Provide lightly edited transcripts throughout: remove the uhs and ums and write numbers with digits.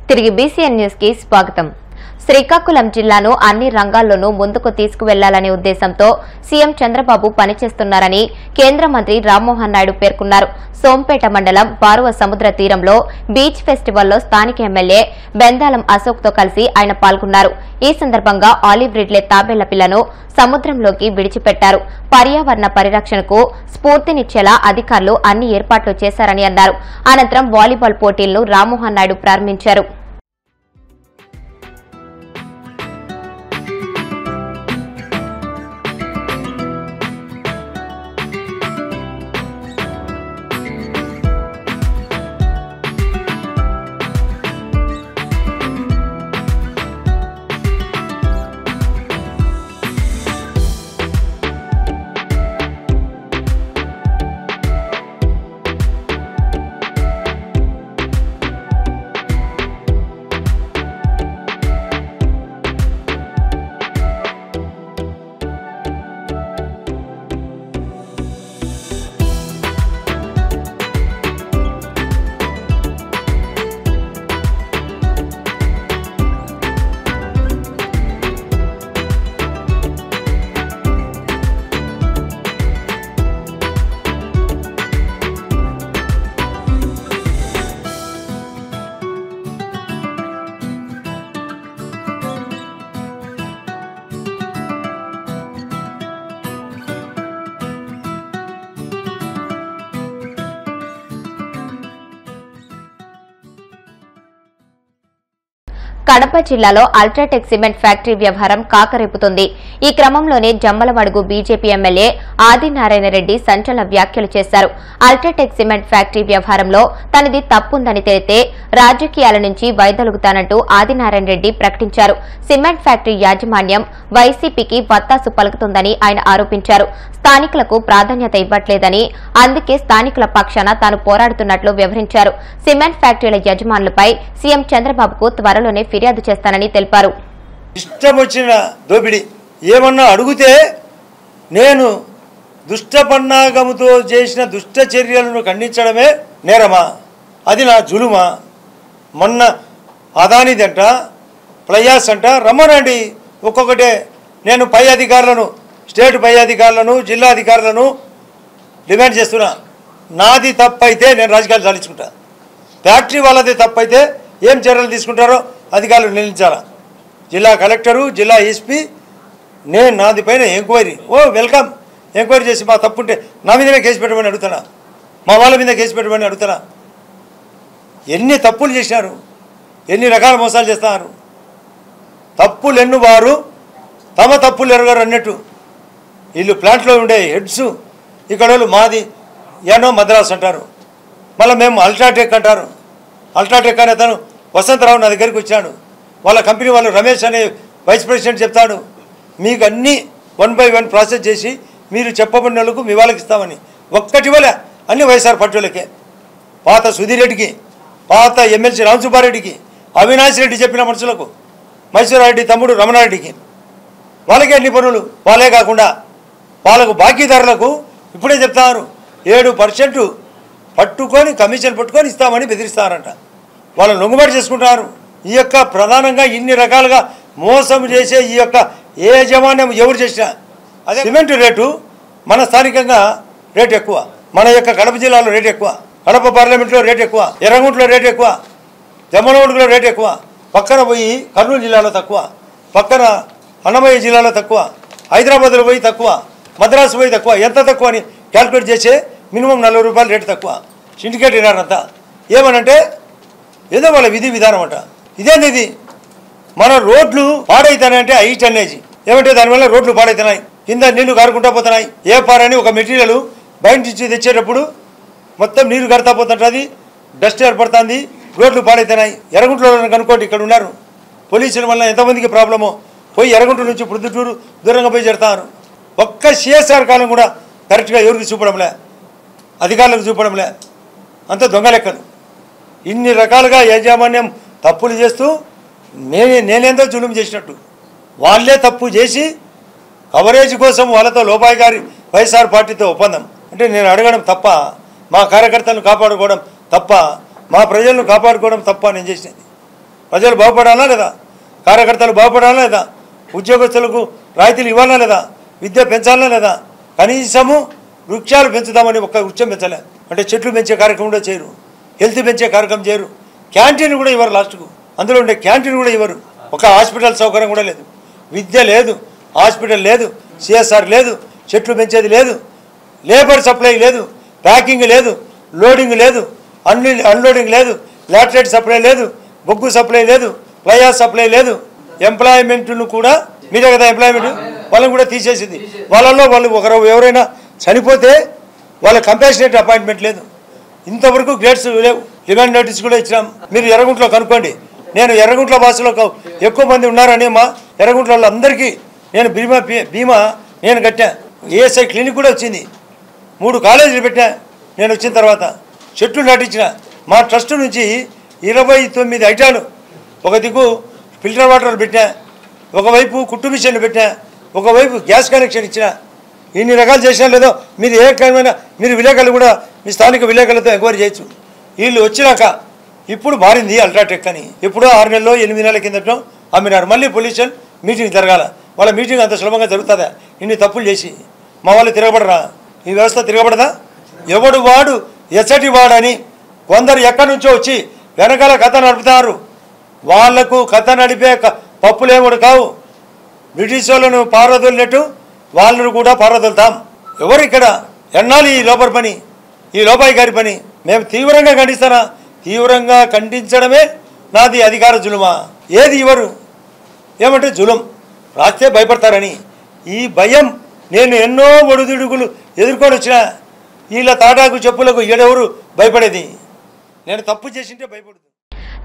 తిరిగి BCN news కి స్వాగతం. శ్రీకాకుళం జిల్లాను అన్ని రంగాల్లోనూ ముందుకు తీసుకువెళ్లాలనే ఉద్దేశంతో సీఎం చంద్రబాబు పనిచేస్తున్నారని కేంద్ర మంత్రి రామ్మోహన్ నాయుడు పేర్కొన్నారు. సోంపేట మండలం బారువ సముద్ర తీరంలో బీచ్ ఫెస్టివల్లో స్థానిక ఎమ్మెల్యే బెందాలం అశోక్ తో కలిసి ఆయన పాల్గొన్నారు. ఈ సందర్భంగా ఆలివ్ రిడ్లే తాబేళ్ల పిల్లను సముద్రంలోకి విడిచిపెట్టారు. పర్యావరణ పరిరక్షణకు స్ఫూర్తినిచ్చేలా అధికారులు అన్ని ఏర్పాట్లు చేశారని అన్నారు. అనంతరం వాలీబాల్ పోటీలను రామ్మోహన్ నాయుడు ప్రారంభించారు. కడప జిల్లాలో అల్ట్రాటెక్ సిమెంట్ ఫ్యాక్టరీ వ్యవహారం కాకరేపుతుంది. ఈ క్రమంలోనే జమ్మలమడుగు బీజేపీ ఎమ్మెల్యే ఆదినారాయణ రెడ్డి సంచలన వ్యాఖ్యలు చేశారు. అల్ట్రాటెక్ సిమెంట్ ఫ్యాక్టరీ వ్యవహారంలో తనది తప్పుందని తెలితే రాజకీయాల నుంచి వైదొలుగుతానంటూ ఆదినారాయణ రెడ్డి ప్రకటించారు. సిమెంట్ ఫ్యాక్టరీ యాజమాన్యం వైసీపీకి వత్తాసు పలుకుతుందని ఆయన ఆరోపించారు. స్థానికులకు ప్రాధాన్యత ఇవ్వట్లేదని, అందుకే స్థానికుల పక్షాన తాను పోరాడుతున్నట్లు వివరించారు. సిమెంట్ ఫ్యాక్టరీల యజమానులపై సీఎం చంద్రబాబుకు త్వరలోనే ఫిర్యాదు చేస్తానని తెలిపారు. ఇష్టం వచ్చిన దోపిడీ ఏమన్నా అడిగితే నేను దుష్టపన్నాగముతో చేసిన దుష్ట చర్యలను ఖండించడమే నేరమా? అది నా జులుమా? మొన్న అదానిదంట, ప్లయాస్ అంట, రమ్మనండి ఒక్కొక్కటే. నేను పై అధికారులను, స్టేట్ పై అధికారులను, జిల్లా అధికారులను డిమాండ్ చేస్తున్నా. నాది తప్పైతే నేను రాజకీయాలు సాధించుకుంటా. ఫ్యాక్టరీ వాళ్ళది తప్పైతే ఏం చర్యలు తీసుకుంటారో అధికారులు నిర్ణయించాలా. జిల్లా కలెక్టరు, జిల్లా ఎస్పీ, నేను నాది పైన ఎంక్వైరీ. వెల్కమ్. ఎంక్వైరీ చేసి మా తప్పుంటే నా మీదనే కేసు పెట్టమని అడుగుతున్నా, మా వాళ్ళ మీద కేసు పెట్టమని అడుగుతున్నా. ఎన్ని తప్పులు చేసినారు, ఎన్ని రకాల మోసాలు చేస్తున్నారు. తప్పులు ఎన్నువారు తమ తప్పులు ఎరగరు అన్నట్టు వీళ్ళు ప్లాంట్లో ఉండే హెడ్స్ ఇక్కడ వాళ్ళు మాది ఏనో మద్రాసు అంటారు, మళ్ళీ మేము అల్ట్రాటెక్ అంటారు. అల్ట్రాటెక్ అనే తను వసంతరావు నా దగ్గరికి వచ్చాడు. వాళ్ళ కంపెనీ వాళ్ళు రమేష్ అనే వైస్ ప్రెసిడెంట్ చెప్తాడు, మీకు అన్నీ 1 by 1 ప్రాసెస్ చేసి మీరు చెప్పబడిన వాళ్ళకు మీ వాళ్ళకి ఇస్తామని. ఒక్కటి వల్ల అన్ని వైఎస్ఆర్ పార్టీ వాళ్ళకే, పాత సుధీర్ రెడ్డికి, పాత ఎమ్మెల్సీ రామసుబ్బారెడ్డికి, అవినాష్ రెడ్డి చెప్పిన మనుషులకు, మైసూరారెడ్డి తమ్ముడు రమణారెడ్డికి, వాళ్ళకే అన్ని పనులు. వాళ్ళే కాకుండా వాళ్ళకు బాకీదారులకు ఇప్పుడే చెప్తారు 7% పట్టుకొని కమిషన్ పట్టుకొని ఇస్తామని బెదిరిస్తారంట. వాళ్ళు లొంగుబాటు చేసుకుంటారు. ఈ యొక్క ప్రధానంగా ఇన్ని రకాలుగా మోసం చేసే ఈ యొక్క ఏ యజమాన్యం ఎవరు చేసినా అదే సిమెంట్ రేటు మన స్థానికంగా రేటు ఎక్కువ, మన యొక్క కడప జిల్లాలో రేటు ఎక్కువ, కడప పార్లమెంట్లో రేటు ఎక్కువ, ఎర్రగుంటలో రేటు ఎక్కువ, జమ్మలమడుగులో రేటు ఎక్కువ, పక్కన పోయి కర్నూలు జిల్లాలో తక్కువ, పక్కన అన్నమయ్య జిల్లాలో తక్కువ, హైదరాబాద్లో పోయి తక్కువ, మద్రాసు పోయి తక్కువ. ఎంత తక్కువ అని క్యాల్కులేట్ చేసే మినిమం 40 రూపాయలు రేటు తక్కువ. సిండికేట్ అయినారంతా ఏమనంటే ఏదో వాళ్ళ విధి విధానం అంట. ఇదేంది ఇది? మన రోడ్లు పాడైతున్నాయంటే హై టన్నేజీ ఏమంటే దానివల్ల రోడ్లు పాడైతున్నాయి, కింద నీళ్లు కారుకుంటా పోతున్నాయి. ఏ పారని ఒక మెటీరియల్ బయట నుంచి తెచ్చేటప్పుడు మొత్తం నీరు కడతా పోతుంటుంది, డస్ట్ ఏర్పడుతుంది, రోడ్లు పాడైతున్నాయి. ఎర్రగుంటలో కనుక్కోండి, ఇక్కడ ఉన్నారు పోలీసుల వల్ల ఎంతమందికి ప్రాబ్లమో. పోయి ఎర్రగుంట నుంచి ప్రొద్దుటూరు దూరంగా పోయి చేరుతారు. ఒక్క సిఎస్ఆర్ కాలం కూడా కరెక్ట్గా ఎవరికి చూపడంలే, అధికారులకు చూపడంలే, అంత దొంగ లెక్కలు. ఇన్ని రకాలుగా యాజమాన్యం తప్పులు చేస్తూ నేనేందో జులుం చేసినట్టు వాళ్ళే తప్పు చేసి కవరేజ్ కోసం వాళ్ళతో లోపాయిగారి వైఎస్ఆర్ పార్టీతో ఒప్పందం. అంటే నేను అడగడం తప్ప, మా కార్యకర్తలను కాపాడుకోవడం తప్ప, మా ప్రజలను కాపాడుకోవడం తప్ప నేను చేసినది. ప్రజలు బాగుపడాలా లేదా, కార్యకర్తలు బాగుపడాలా లేదా, ఉద్యోగస్తులకు రాయితీలు ఇవ్వాలా లేదా, విద్య పెంచాలా లేదా, కనీసము వృక్షాలు పెంచుదామని ఒక్క వృక్షం పెంచలే. అంటే చెట్లు పెంచే కార్యక్రమం కూడా చేయరు, హెల్త్ పెంచే కార్యక్రమం చేయరు, క్యాంటీన్ కూడా ఇవ్వరు, లాస్ట్కు అందులో ఉండే క్యాంటీన్ కూడా ఇవ్వరు, ఒక హాస్పిటల్ సౌకర్యం కూడా లేదు, విద్య లేదు, హాస్పిటల్ లేదు, సిఎస్ఆర్ లేదు, చెట్లు పెంచేది లేదు, లేబర్ సప్లై లేదు, ప్యాకింగ్ లేదు, లోడింగ్ లేదు, అన్లోడింగ్ లేదు, లాటరైట్ సప్లై లేదు, బొగ్గు సప్లై లేదు, ఫ్లైఆర్ సప్లై లేదు, ఎంప్లాయ్మెంట్ను కూడా మీరే కదా ఎంప్లాయ్మెంట్ వాళ్ళని కూడా తీసేసింది. వాళ్ళలో వాళ్ళు ఒకరు ఎవరైనా చనిపోతే వాళ్ళ కంపాషనేట్ అపాయింట్మెంట్ లేదు. ఇంతవరకు గ్రేడ్స్ లేవు. డిమాండ్ నోటీస్ కూడా ఇచ్చినాం. మీరు ఎర్రగుంటలో కనుక్కోండి. నేను ఎర్రగుంట్ల భాషలో ఎక్కువ మంది ఉన్నారని మా ఎర్రగుంట్ల వాళ్ళందరికీ నేను బీమా నేను కట్టా. ఏఎస్ఐ క్లినిక్ కూడా వచ్చింది. 3 కాలేజీలు పెట్టా నేను వచ్చిన తర్వాత. చెట్లు నాటించిన మా ట్రస్ట్ నుంచి 29 ఐటాలు, ఒక దిక్కు ఫిల్టర్ వాటర్ పెట్టా, ఒకవైపు కుట్టు మిషన్లు పెట్టా, ఒకవైపు గ్యాస్ కనెక్షన్ ఇచ్చిన. ఇన్ని రకాలు చేసినా లేదో మీరు ఏ రకమైన మీరు విలేకరులు కూడా మీ స్థానిక విలేకరులతో ఎంక్వైరీ చేయొచ్చు. వీళ్ళు వచ్చినాక ఇప్పుడు మారింది అల్ట్రాటెక్ అని. ఎప్పుడో 6 నెలల్లో 8 నెలల కిందటో అమ్మినారు. మళ్ళీ పొల్యూషన్ మీటింగ్ జరగాల. వాళ్ళ మీటింగ్ అంత సులభంగా జరుగుతుందా? ఇన్ని తప్పులు చేసి మా వాళ్ళు తిరగబడరా? ఈ వ్యవస్థ తిరగబడదా? ఎవడు వాడు ఎచ్చటి వాడని కొందరు ఎక్కడి నుంచో వచ్చి వెనకాల కథ నడుపుతారు. వాళ్లకు కథ నడిపే పప్పులేముడు కావు. బ్రిటిష్ వాళ్ళను పారదొలినట్టు వాళ్ళను కూడా పారదొలుతాం. ఎవరు ఇక్కడ ఎన్నాళ్ళు ఈ లోపల పని, ఈ లోపాయి గారి పని? మేము తీవ్రంగా ఖండిస్తానా? తీవ్రంగా ఖండించడమే నాది అధికార జులుమా. ఏది ఇవ్వరు, ఏమంటే జులం రాస్తే భయపడతారని. ఈ భయం నేను ఎన్నో ఒడిదుడుకులు ఎదుర్కొని వచ్చిన. వీళ్ళ తాటాకు చెప్పులకు ఈడెవరు భయపడేది? నేను తప్పు చేసింటే భయపడుతుంది.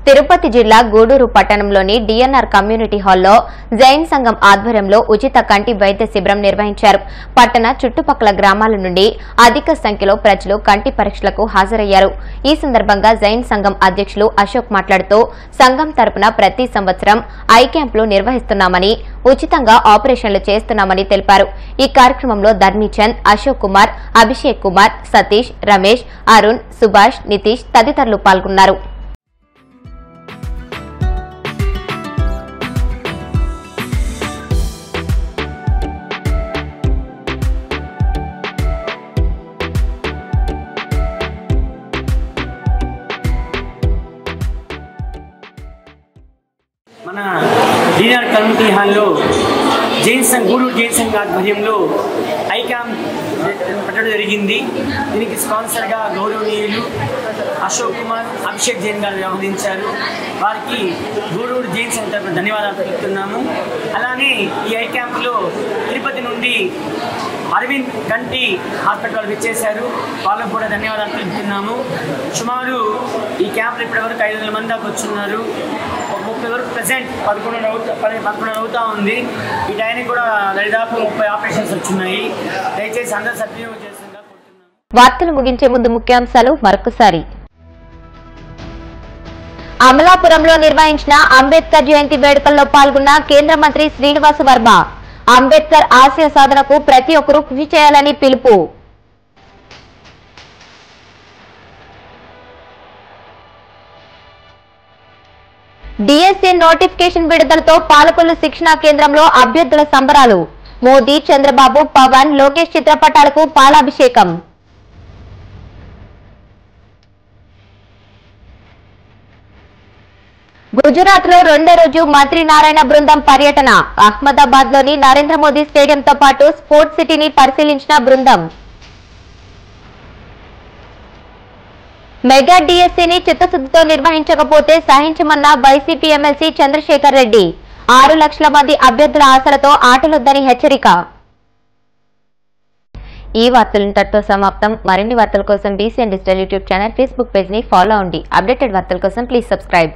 తిరుపతి జిల్లా గూడూరు పట్టణంలోని డిఎన్ఆర్ కమ్యూనిటీ హాల్లో జైన్ సంఘం ఆధ్వర్యంలో ఉచిత కంటి వైద్య శిబిరం నిర్వహించారు. పట్టణ చుట్టుపక్కల గ్రామాల నుండి అధిక సంఖ్యలో ప్రజలు కంటి పరీక్షలకు హాజరయ్యారు. ఈ సందర్భంగా జైన్ సంఘం అధ్యక్షులు అశోక్ మాట్లాడుతూ సంఘం తరపున ప్రతి సంవత్సరం ఐ క్యాంపులు నిర్వహిస్తున్నామని, ఉచితంగా ఆపరేషన్లు చేస్తున్నామని తెలిపారు. ఈ కార్యక్రమంలో ధర్మీచంద్, అశోక్ కుమార్, అభిషేక్ కుమార్, సతీష్, రమేష్, అరుణ్, సుభాష్, నితీష్ తదితరులు పాల్గొన్నారు. మన డిఎన్ఆర్ కమ్యూనిటీ హాల్లో గూడూరు జైన్ సంఘ్ ఆధ్వర్యంలో ఐ క్యాంప్ పెట్టడం జరిగింది. దీనికి స్పాన్సర్గా గౌరవనీయులు అశోక్ కుమార్, అభిషేక్ జైన్ గారు వ్యవహరించారు. వారికి గూడూరు జైన్ సంఘ్ తరపున ధన్యవాదాలు తెలుపుతున్నాము. అలానే ఈ ఐ క్యాంప్లో తిరుపతి నుండి అరవింద్ కంటి హాస్పిటల్ విచ్చేశారు. వాళ్ళకు కూడా ధన్యవాదాలు తెలుపుతున్నాము. సుమారు ఈ క్యాంప్లో ఇప్పటివరకు 500 మంది దాకా వచ్చున్నారు. 30 వరకు ప్రెసెంట్ 11 అవుతా ఉంది. ఈ టైంకి కూడా దాదాపు 30 ఆపరేషన్స్ వచ్చున్నాయి. దయచేసి అందరూ సద్వినియోగం చేస్తుందిగా కోరుతున్నాను. వార్తలు ముగించే ముందు ముఖ్యాంశాలు మరొకసారి. అమలాపురంలో నిర్వహించిన అంబేద్కర్ జయంతి వేడుకల్లో పాల్గొన్న కేంద్ర మంత్రి శ్రీనివాస వర్మ. అంబేద్కర్ ఆశయ సాధనకు ప్రతి ఒక్కరూ కృషి చేయాలని పిలుపు. డిఎస్సి నోటిఫికేషన్ విడుదలతో పాలకొల్లు శిక్షణా కేంద్రంలో అభ్యర్థుల సంబరాలు. మోదీ, చంద్రబాబు, పవన్, లోకేష్ చిత్రపటాలకు పాలాభిషేకం. గుజరాత్ లో రెండో రోజు మంత్రి నారాయణ బృందం పర్యటన. అహ్మదాబాద్ లోని నరేంద్ర మోదీ స్టేడియంతో పాటు స్పోర్ట్స్ సిటీని పరిశీలించిన బృందం. మెగా డిఎస్సీని చిత్తశుద్ధితో నిర్వహించకపోతే సహించమన్న వైసీపీ ఎమ్మెల్సీ చంద్రశేఖర్ రెడ్డి. 6 లక్షల మంది అభ్యర్థుల ఆశలతో ఆటలొద్దని హెచ్చరిక. ఈ వార్తలు ఇంతటితో సమాప్తం. మరిన్ని వార్తల కోసం BCN digital YouTube channel, Facebook page ని ఫాలో అవ్వండి. అప్డేటెడ్ వార్తల కోసం ప్లీజ్ సబ్స్క్రైబ్.